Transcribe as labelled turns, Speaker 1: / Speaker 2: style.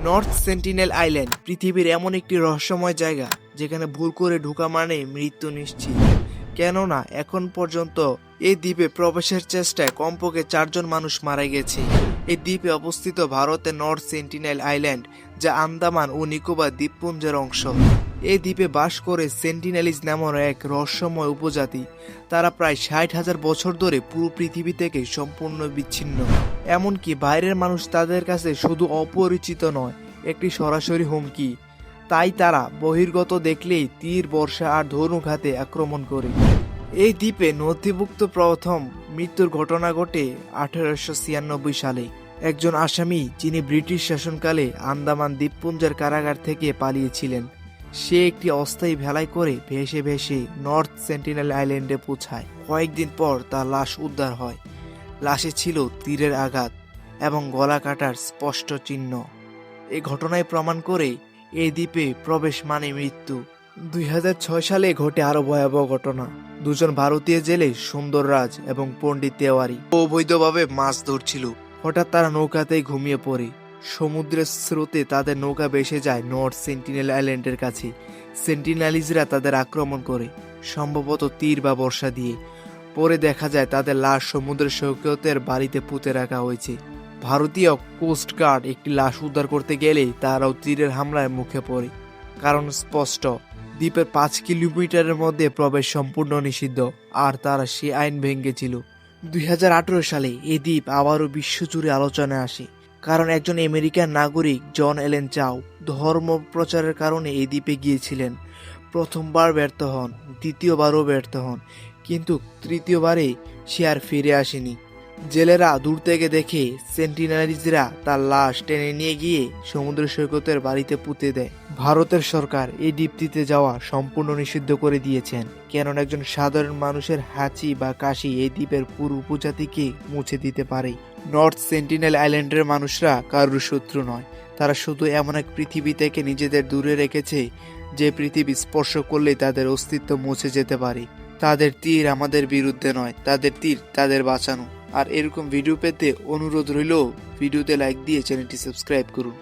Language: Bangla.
Speaker 1: নর্থ সেন্টিনেল আইল্যান্ড পৃথিবীর এমন একটি রহস্যময় জায়গা যেখানে ভুল করে ঢোকা মানে মৃত্যু নিশ্চিত। কেননা এখন পর্যন্ত এই দ্বীপে প্রবেশের চেষ্টায় কমপক্ষে 4 জন মানুষ মারা গেছে। এই দ্বীপে অবস্থিত ভারতের নর্থ সেন্টিনেল আইল্যান্ড, যা আন্দামান ও নিকোবর দ্বীপপুঞ্জের অংশ। এই দ্বীপে বাস করে সেন্টিনেলিজ নামের এক রহস্যময় উপজাতি। তারা প্রায় 60,000 বছর ধরে পুরো পৃথিবী থেকে সম্পূর্ণ বিচ্ছিন্ন। এমনকি বাইরের মানুষ তাদের কাছে শুধু অপরিচিত নয়, একটি সরাসরি হুমকি। তাই তারা বহির্গত দেখলেই তীর, বর্ষা আর ধনুক হাতে আক্রমণ করে। এই দ্বীপে নথিভুক্ত প্রথম মৃত্যুর ঘটনা ঘটে 1896 সালে। একজন আসামি, যিনি ব্রিটিশ শাসনকালে আন্দামান দ্বীপপুঞ্জের কারাগার থেকে পালিয়েছিলেন, সে একটি অস্থায়ী ভেলায় করে ভেসে ভেসে নর্থ সেন্টিনেল আইল্যান্ডে পৌঁছায়। কয়েকদিন পর তার লাশ উদ্ধার হয়। লাশে ছিল তীরের আঘাত এবং গলা কাটার স্পষ্ট চিহ্ন। এই ঘটনায় প্রমাণ করে এই দ্বীপে প্রবেশ মানে মৃত্যু। 2006 সালে ঘটে আরো ভয়াবহ ঘটনা। 2 জন ভারতীয় জেলে সুন্দর রাজ এবং পণ্ডিত তেওয়ারি অবৈধভাবে মাছ ধরছিল। হঠাৎ তারা নৌকাতেই ঘুমিয়ে পড়ে। সমুদ্রের স্রোতে তাদের নৌকা ভেসে যায় নর্থ সেন্টিনেল আইল্যান্ডের কাছে। সেন্টিনালিজরা তাদের আক্রমণ করে, সম্ভবত তীর বা বর্ষা দিয়ে। পরে দেখা যায় তাদের লাশ সমুদ্রের সৈকতের বাড়িতে পুঁতে রাখা হয়েছে। ভারতীয় কোস্ট গার্ড একটি লাশ উদ্ধার করতে গেলেই তারাও তীরের হামলায় মুখে পড়ে। কারণ স্পষ্ট, দ্বীপের 5 কিলোমিটারের মধ্যে প্রবেশ সম্পূর্ণ নিষিদ্ধ, আর তারা সে আইন ভেঙেছিল। 2018 সালে এই দ্বীপ আবারও বিশ্বজুড়ে আলোচনায় আসে, কারণ একজন আমেরিকান নাগরিক জন এলেন চাও ধর্ম প্রচারের কারণে এই দ্বীপে গিয়েছিলেন। প্রথমবার ব্যর্থ হন, দ্বিতীয়বারও ব্যর্থ হন, কিন্তু তৃতীয়বারে সে আর ফিরে আসেনি। জেলেরা দূর থেকে দেখে সেন্টিনালিজরা তার লাশ টেনে নিয়ে গিয়ে সমুদ্র সৈকতের বাড়িতে পুঁতে দেয়। ভারতের সরকার এই দ্বীপটিতে যাওয়া সম্পূর্ণ নিষিদ্ধ করে দিয়েছেন, কেননা একজন সাধারণ মানুষের হাঁচি বা কাশি এই দ্বীপের পুরো উপজাতিকে মুছে দিতে পারে। নর্থ সেন্টিনেল আইল্যান্ডের মানুষরা কারোর শত্রু নয়, তারা শুধু এমন এক পৃথিবী থেকে নিজেদের দূরে রেখেছে যে পৃথিবী স্পর্শ করলেই তাদের অস্তিত্ব মুছে যেতে পারে। তাদের তীর আমাদের বিরুদ্ধে নয়, তাদের তীর তাদের বাঁচানো। আর এরকম ভিডিও পেতে অনুরোধ রইল, ভিডিওতে লাইক দিয়ে চ্যানেলটি সাবস্ক্রাইব করুন।